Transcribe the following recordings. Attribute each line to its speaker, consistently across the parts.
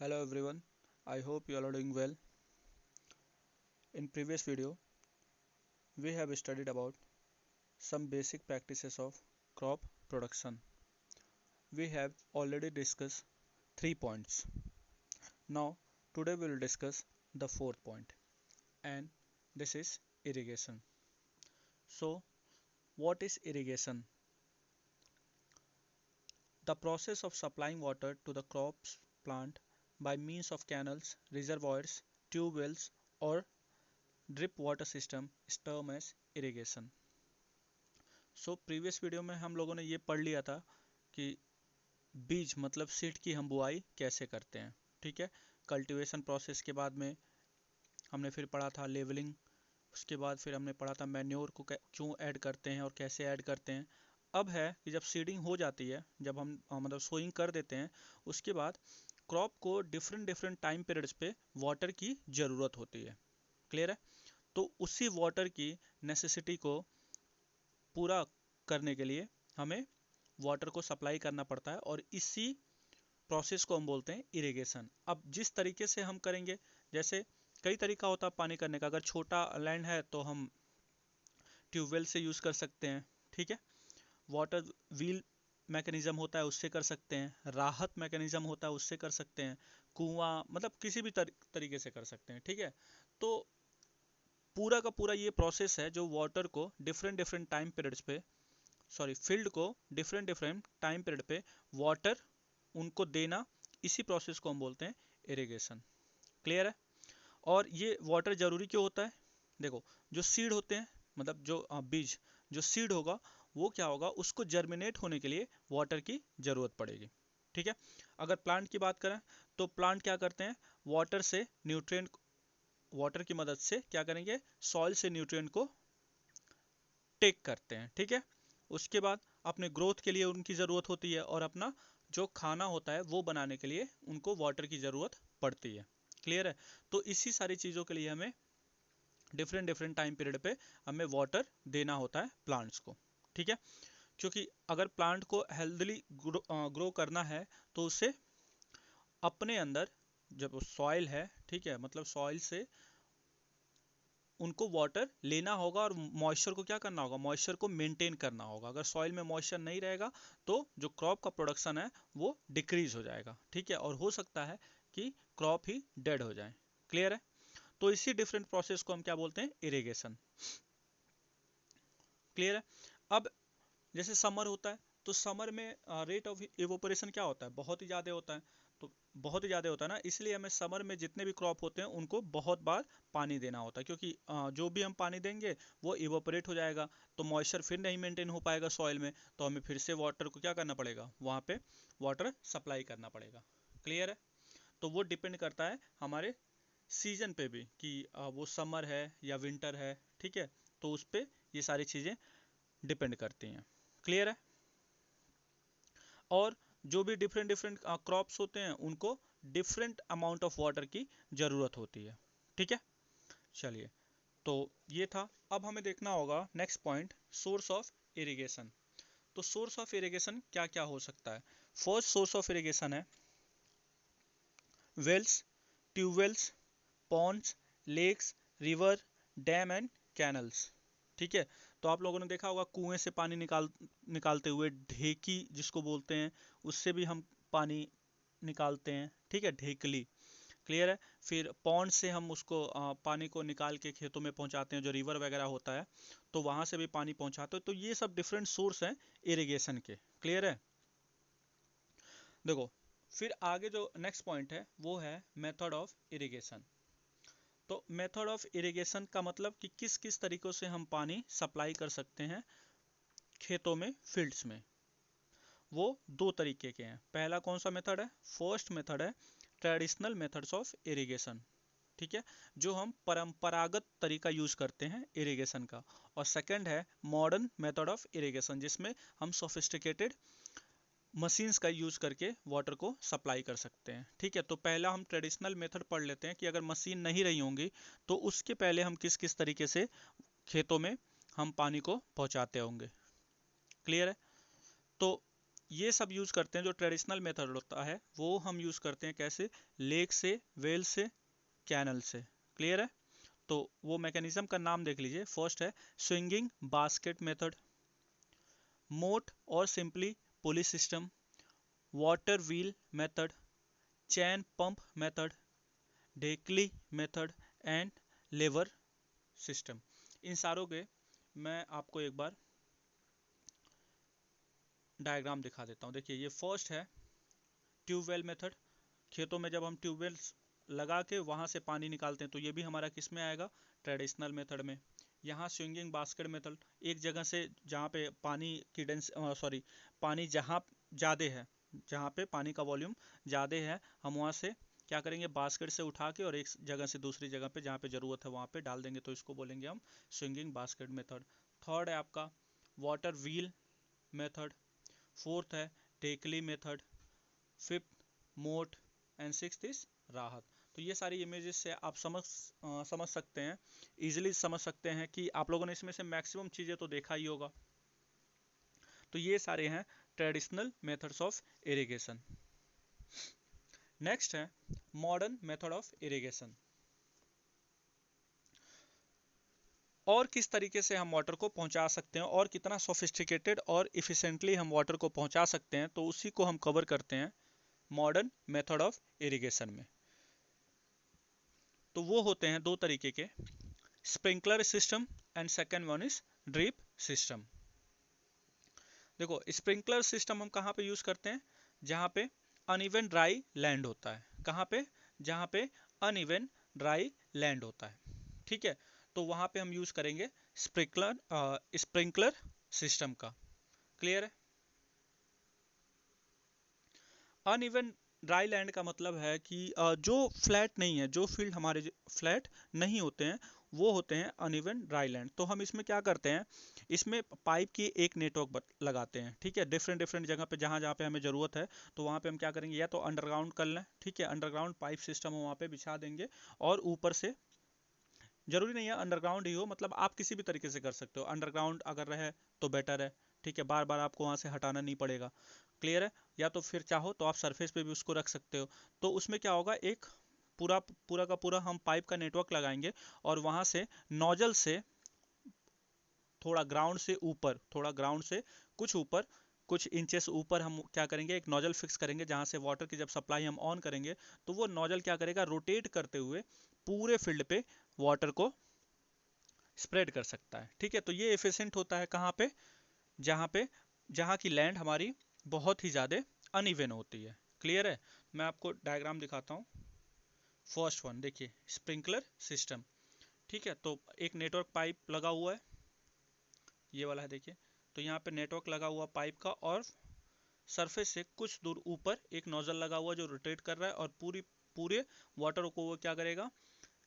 Speaker 1: Hello everyone, I hope you all are doing well. In previous video, we have studied about some basic practices of crop production. We have already discussed 3 points. Now, today we will discuss the fourth point, and this is irrigation. So, what is irrigation? The process of supplying water to the crops plant by means of canals, reservoirs, tube wells, or drip water system is termed as irrigation. Previous video में हम लोगों ने ये पढ़ लिया था कि बीज मतलब सीड की हम बुआई कैसे करते हैं। ठीक है, कल्टीवेशन प्रोसेस के बाद में हमने फिर पढ़ा था लेवलिंग, उसके बाद फिर हमने पढ़ा था मैन्योर को क्यों ऐड करते हैं और कैसे ऐड करते हैं। अब है कि जब सीडिंग हो जाती है, जब हम मतलब सोइंग कर देते हैं, उसके बाद क्रॉप को डिफरेंट डिफरेंट टाइम पीरियड्स पे वाटर की ज़रूरत होती है। क्लियर है? तो उसी वाटर की नेसेसिटी को पूरा करने के लिए हमें वाटर को सप्लाई करना पड़ता है और इसी प्रोसेस को हम बोलते हैं इरिगेशन। अब जिस तरीके से हम करेंगे, जैसे कई तरीका होता है पानी करने का। अगर छोटा लैंड है तो हम ट्यूबवेल से यूज़ कर सकते हैं। ठीक है, वाटर व्हील मैकेनिज़्म होता है, उससे कर सकते हैं। राहत मैकेनिज़्म होता है, उससे कर सकते हैं। कुआं, मतलब किसी भी तरीके से कर सकते हैं। ठीक है, तो पूरा का पूरा ये प्रोसेस है जो वाटर को डिफरेंट डिफरेंट टाइम पीरियड्स पे, फील्ड को डिफरेंट डिफरेंट टाइम पीरियड पे वाटर उनको देना, इसी प्रोसेस को हम बोलते हैं इरिगेशन। क्लियर है? और ये वाटर ज़रूरी क्यों होता है? देखो, जो सीड होते हैं, मतलब जो बीज, जो सीड होगा वो क्या होगा, उसको जर्मिनेट होने के लिए वाटर की ज़रूरत पड़ेगी। ठीक है, अगर प्लांट की बात करें तो प्लांट क्या करते हैं, वाटर से न्यूट्रिएंट, वाटर की मदद से क्या करेंगे, सॉइल से न्यूट्रिएंट को टेक करते हैं। ठीक है, उसके बाद अपने ग्रोथ के लिए उनकी ज़रूरत होती है और अपना जो खाना होता है वो बनाने के लिए उनको वाटर की ज़रूरत पड़ती है। क्लियर है? तो इसी सारी चीज़ों के लिए हमें डिफरेंट डिफरेंट टाइम पीरियड पे हमें वाटर देना होता है प्लांट्स को। ठीक है, क्योंकि अगर प्लांट को हेल्दली ग्रो करना है तो उसे अपने अंदर जब सॉइल है, ठीक है, मतलब सॉइल से उनको वाटर लेना होगा और मॉइस्चर को क्या करना होगा, मॉइस्चर को मेंटेन करना होगा। अगर सॉइल में मॉइस्चर नहीं रहेगा तो जो क्रॉप का प्रोडक्शन है वो डिक्रीज हो जाएगा। ठीक है, और हो सकता है कि क्रॉप ही डेड हो जाए। क्लियर है? तो इसी डिफरेंट प्रोसेस को हम क्या बोलते हैं, इरिगेशन। क्लियर है? अब जैसे समर होता है तो समर में रेट ऑफ इवोपरेशन क्या होता है, बहुत ही ज़्यादा होता है। तो बहुत ही ज़्यादा होता है ना, इसलिए हमें समर में जितने भी क्रॉप होते हैं उनको बहुत बार पानी देना होता है, क्योंकि जो भी हम पानी देंगे वो इवोपरेट हो जाएगा, तो मॉइस्चर फिर नहीं मेंटेन हो पाएगा सॉइल में, तो हमें फिर से वाटर को क्या करना पड़ेगा, वहाँ पे वाटर सप्लाई करना पड़ेगा। क्लियर है? तो वो डिपेंड करता है हमारे सीजन पे भी कि वो समर है या विंटर है। ठीक है, तो उस पर ये सारी चीज़ें डिपेंड करती हैं। क्लियर है? और जो भी डिफरेंट डिफरेंट क्रॉप्स होते हैं उनको डिफरेंट अमाउंट ऑफ वाटर की ज़रूरत होती है। ठीक है, चलिए, तो ये था। अब हमें देखना होगा next point, source of irrigation. तो सोर्स ऑफ इरिगेशन क्या क्या हो सकता है? फर्स्ट सोर्स ऑफ इरिगेशन है wells, tubewells, ponds, lakes, river, dam and canals. ठीक है, तो आप लोगों ने देखा होगा कुएं से पानी निकालते हुए, ढेकी जिसको बोलते हैं उससे भी हम पानी निकालते हैं। ठीक है, ढेकली। क्लियर है? फिर पॉन्ड से हम उसको पानी को निकाल के खेतों में पहुंचाते हैं, जो रिवर वगैरह होता है तो वहां से भी पानी पहुंचाते हैं। तो ये सब डिफरेंट सोर्स हैं इरिगेशन के। क्लियर है? देखो, फिर आगे जो नेक्स्ट पॉइंट है वो है मेथड ऑफ इरिगेशन। तो मेथड ऑफ इरिगेशन का मतलब कि किस किस तरीक़ों से हम पानी सप्लाई कर सकते हैं खेतों में, फील्ड्स में। वो दो तरीके के हैं। पहला कौन सा मेथड है? फर्स्ट मेथड है ट्रेडिशनल मेथड्स ऑफ इरिगेशन। ठीक है, जो हम परंपरागत तरीका यूज करते हैं इरिगेशन का। और सेकंड है मॉडर्न मेथड ऑफ इरिगेशन, जिसमें हम सोफिस्टिकेटेड मशीन्स का यूज करके वाटर को सप्लाई कर सकते हैं। ठीक है, तो पहला हम ट्रेडिशनल मेथड पढ़ लेते हैं कि अगर मशीन नहीं रही होंगी तो उसके पहले हम किस किस तरीके से खेतों में हम पानी को पहुंचाते होंगे। क्लियर है? तो ये सब यूज़ करते हैं, जो ट्रेडिशनल मेथड होता है वो हम यूज़ करते हैं कैसे, लेक से, वेल से, कैनल से। क्लियर है? तो वो मैकेनिज्म का नाम देख लीजिए। फर्स्ट है स्विंगिंग बास्केट मेथड, मोट और simply pulley system, water wheel method, chain pump method, डेकली मेथड एंड लेवर सिस्टम। इन सारों के मैं आपको एक बार डायग्राम दिखा देता हूँ। देखिए ये फर्स्ट है ट्यूबवेल मेथड। खेतों में जब हम ट्यूबवेल लगा के वहाँ से पानी निकालते हैं तो ये भी हमारा किस में आएगा, ट्रेडिशनल मेथड में। यहाँ स्विंगिंग बास्केट मेथड, एक जगह से जहाँ पे पानी की पानी जहाँ ज़्यादा है, जहाँ पे पानी का वॉल्यूम ज़्यादा है, हम वहाँ से क्या करेंगे, बास्केट से उठा के और एक जगह से दूसरी जगह पे जहाँ पे ज़रूरत है वहाँ पे डाल देंगे, तो इसको बोलेंगे हम स्विंगिंग बास्केट मेथड। थर्ड है आपका वाटर व्हील मेथड, फोर्थ है टेकली मेथड, फिफ्थ मोट एंड सिक्स्थ इज राहत। तो ये सारी इमेजेस से आप समझ सकते हैं, इजीली समझ सकते हैं कि आप लोगों ने इसमें से मैक्सिमम चीज़ें तो देखा ही होगा। तो ये सारे हैं traditional methods of irrigation. Next है मॉडर्न मेथड ऑफ इरिगेशन। और किस तरीके से हम वाटर को पहुंचा सकते हैं और कितना सोफिस्टिकेटेड और इफिशिएंटली हम वाटर को पहुंचा सकते हैं, तो उसी को हम कवर करते हैं मॉडर्न मेथड ऑफ इरिगेशन में। तो वो होते हैं दो तरीके के, sprinkler system and second one is drip system. देखो स्प्रिंकलर सिस्टम हम कहाँ पे यूज करते हैं, जहाँ पे अनइवन ड्राई लैंड होता है। कहाँ पे, जहाँ पे अनइवन ड्राई लैंड होता है, ठीक है, तो वहाँ पे हम यूज करेंगे स्प्रिंकलर सिस्टम का। क्लियर है? अनइवन ड्राई लैंड का मतलब है कि जो फ्लैट नहीं है, जो फील्ड हमारे फ्लैट नहीं होते हैं वो होते हैं अनइवन ड्राई लैंड। तो हम इसमें क्या करते हैं, इसमें पाइप की एक नेटवर्क लगाते हैं, ठीक है, डिफरेंट डिफरेंट जगह पे, जहाँ जहाँ पे हमें ज़रूरत है तो वहाँ पे हम क्या करेंगे, या तो अंडरग्राउंड कर लें, ठीक है, अंडरग्राउंड पाइप सिस्टम वहाँ पे बिछा देंगे, और ऊपर से, जरूरी नहीं है अंडरग्राउंड ही हो, मतलब आप किसी भी तरीके से कर सकते हो, अंडरग्राउंड अगर रहे तो बेटर है, ठीक है, बार बार आपको वहाँ से हटाना नहीं पड़ेगा। क्लियर है? या तो फिर चाहो तो आप सरफेस पे भी उसको रख सकते हो। तो उसमें क्या होगा, एक पूरा पूरा का पूरा हम पाइप का नेटवर्क लगाएंगे, और वहाँ से नोजल से थोड़ा ग्राउंड से ऊपर, थोड़ा ग्राउंड से कुछ ऊपर, कुछ इंचेस ऊपर हम क्या करेंगे, एक नोजल फिक्स करेंगे, जहाँ से वाटर की जब सप्लाई हम ऑन करेंगे तो वो नोजल क्या करेगा, रोटेट करते हुए पूरे फील्ड पे वाटर को स्प्रेड कर सकता है। ठीक है, तो ये एफिशिएंट होता है कहाँ पे, जहाँ की लैंड हमारी बहुत ही ज़्यादा अनइवन होती है। क्लियर है? मैं आपको डायग्राम दिखाता हूँ। फर्स्ट वन देखिए, स्प्रिंकलर सिस्टम, ठीक है, तो एक नेटवर्क पाइप लगा हुआ है, ये वाला है देखिए, तो यहाँ पे नेटवर्क लगा हुआ पाइप का, और सरफेस से कुछ दूर ऊपर एक नोजल लगा हुआ जो रोटेट कर रहा है, और पूरे वाटर को वो क्या करेगा,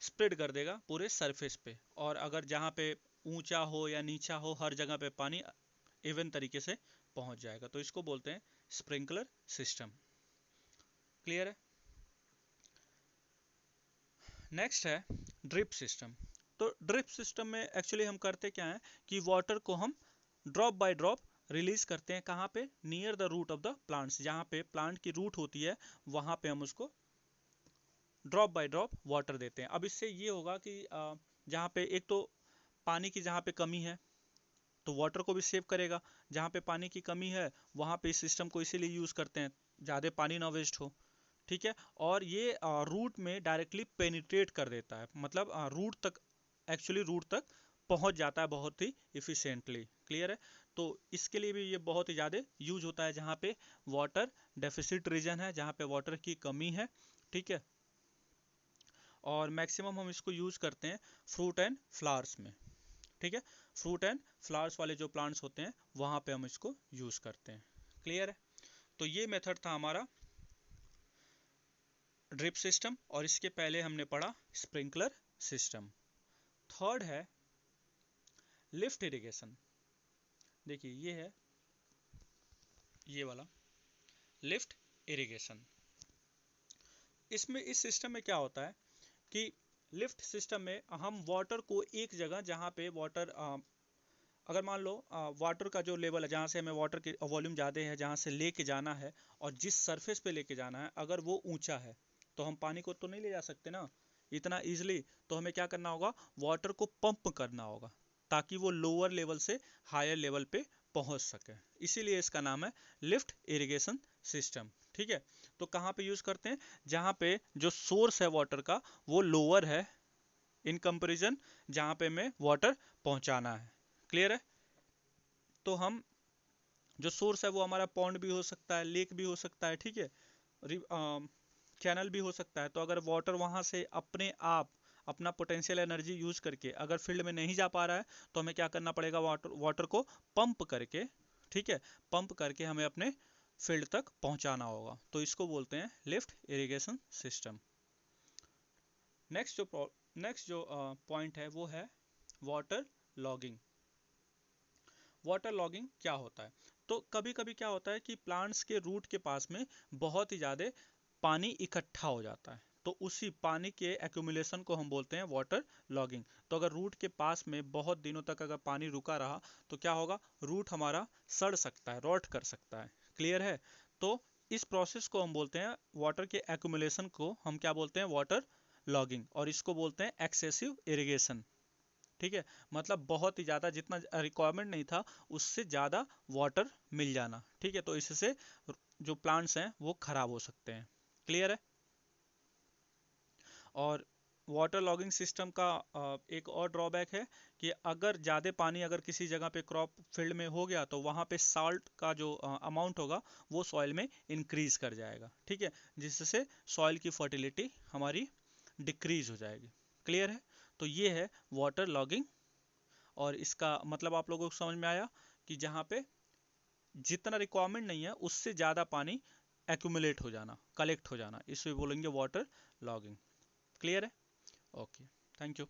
Speaker 1: स्प्रेड कर देगा पूरे सरफेस पे। और अगर जहाँ पे ऊंचा हो या नीचा हो, हर जगह पे पानी इवन तरीके से पहुंच जाएगा, तो इसको बोलते हैं स्प्रिंकलर सिस्टम। क्लियर है? नेक्स्ट है ड्रिप सिस्टम। तो ड्रिप सिस्टम में एक्चुअली हम करते क्या है कि वाटर को हम ड्रॉप बाय ड्रॉप रिलीज करते हैं। कहाँ पे, near the root of the plants, जहाँ पे प्लांट की रूट होती है वहाँ पे हम उसको ड्रॉप बाय ड्रॉप वाटर देते हैं। अब इससे ये होगा कि जहाँ पे एक तो पानी की जहाँ पे कमी है तो वाटर को भी सेव करेगा, जहाँ पे पानी की कमी है वहाँ पे इस सिस्टम को इसीलिए यूज़ करते हैं, ज़्यादा पानी ना वेस्ट हो। ठीक है, और ये रूट में डायरेक्टली पेनिट्रेट कर देता है, मतलब रूट तक, एक्चुअली रूट तक पहुंच जाता है बहुत ही इफिशिएंटली। क्लियर है? तो इसके लिए भी ये बहुत ही ज़्यादा यूज होता है जहाँ पे वाटर डेफिसिट रीजन है, जहाँ पे वाटर की कमी है। ठीक है, और मैक्सिमम हम इसको यूज करते हैं फ्रूट एंड फ्लावर्स में। ठीक है, फ्रूट एंड फ्लावर्स वाले जो प्लांट्स होते हैं वहाँ पे हम इसको यूज करते हैं। क्लियर है? तो ये मेथड था हमारा ड्रिप सिस्टम, और इसके पहले हमने पढ़ा स्प्रिंकलर सिस्टम। थर्ड है लिफ्ट इरिगेशन। देखिए ये है, ये वाला लिफ्ट इरिगेशन। इसमें इस सिस्टम में क्या होता है कि लिफ्ट सिस्टम में हम वाटर को एक जगह, जहाँ पे वाटर अगर मान लो वाटर का जो लेवल है, जहाँ से हमें वाटर की वॉल्यूम ज़्यादा है, जहाँ से लेके जाना है और जिस सरफेस पे लेके जाना है, अगर वो ऊंचा है तो हम पानी को तो नहीं ले जा सकते ना इतना इजीली। तो हमें क्या करना होगा, वाटर को पंप करना होगा ताकि वो लोअर लेवल से हायर लेवल पे पहुंच सके। इसीलिए इसका नाम है लिफ्ट इरिगेशन सिस्टम। ठीक है, तो कहाँ पे यूज करते हैं, जहाँ पे जो सोर्स है वाटर का वो लोअर है इन कंपेरिजन जहाँ पे हमें वाटर पहुंचाना है। क्लियर है? तो हम जो सोर्स है वो हमारा पॉन्ड भी हो सकता है, लेक भी हो सकता है, ठीक है, चैनल भी हो सकता है। तो अगर वाटर वहाँ से अपने आप अपना पोटेंशियल एनर्जी यूज करके अगर फील्ड में नहीं जा पा रहा है तो हमें क्या करना पड़ेगा, वाटर को पंप करके, ठीक है, पंप करके हमें अपने फील्ड तक पहुंचाना होगा। तो इसको बोलते हैं लिफ्ट इरिगेशन सिस्टम। नेक्स्ट जो पॉइंट है वो है वाटर लॉगिंग। वाटर लॉगिंग क्या होता है, तो कभी कभी क्या होता है कि प्लांट्स के रूट के पास में बहुत ही ज़्यादा पानी इकट्ठा हो जाता है, तो उसी पानी के एक्यूमुलेशन को हम बोलते हैं वाटर लॉगिंग। तो अगर रूट के पास में बहुत दिनों तक अगर पानी रुका रहा तो क्या होगा, रूट हमारा सड़ सकता है, रॉट कर सकता है। क्लियर है? तो इस प्रोसेस को हम बोलते हैं, वाटर के एक्यूमुलेशन को हम क्या बोलते हैं, वाटर लॉगिंग, और इसको बोलते हैं एक्सेसिव इरिगेशन। ठीक है, मतलब बहुत ही ज़्यादा, जितना रिक्वायरमेंट नहीं था उससे ज़्यादा वाटर मिल जाना। ठीक है, तो इससे जो प्लांट्स हैं वो खराब हो सकते हैं। क्लियर है? और वाटर लॉगिंग सिस्टम का एक और ड्रॉबैक है कि अगर ज़्यादा पानी अगर किसी जगह पे क्रॉप फील्ड में हो गया तो वहाँ पे साल्ट का जो अमाउंट होगा वो सॉइल में इंक्रीज कर जाएगा। ठीक है, जिससे सॉइल की फर्टिलिटी हमारी डिक्रीज हो जाएगी। क्लियर है? तो ये है वाटर लॉगिंग, और इसका मतलब आप लोगों को समझ में आया कि जहाँ पे जितना रिक्वायरमेंट नहीं है उससे ज़्यादा पानी एक्यूमुलेट हो जाना, कलेक्ट हो जाना, इसे बोलेंगे वाटर लॉगिंग। क्लियर है? Okay, thank you.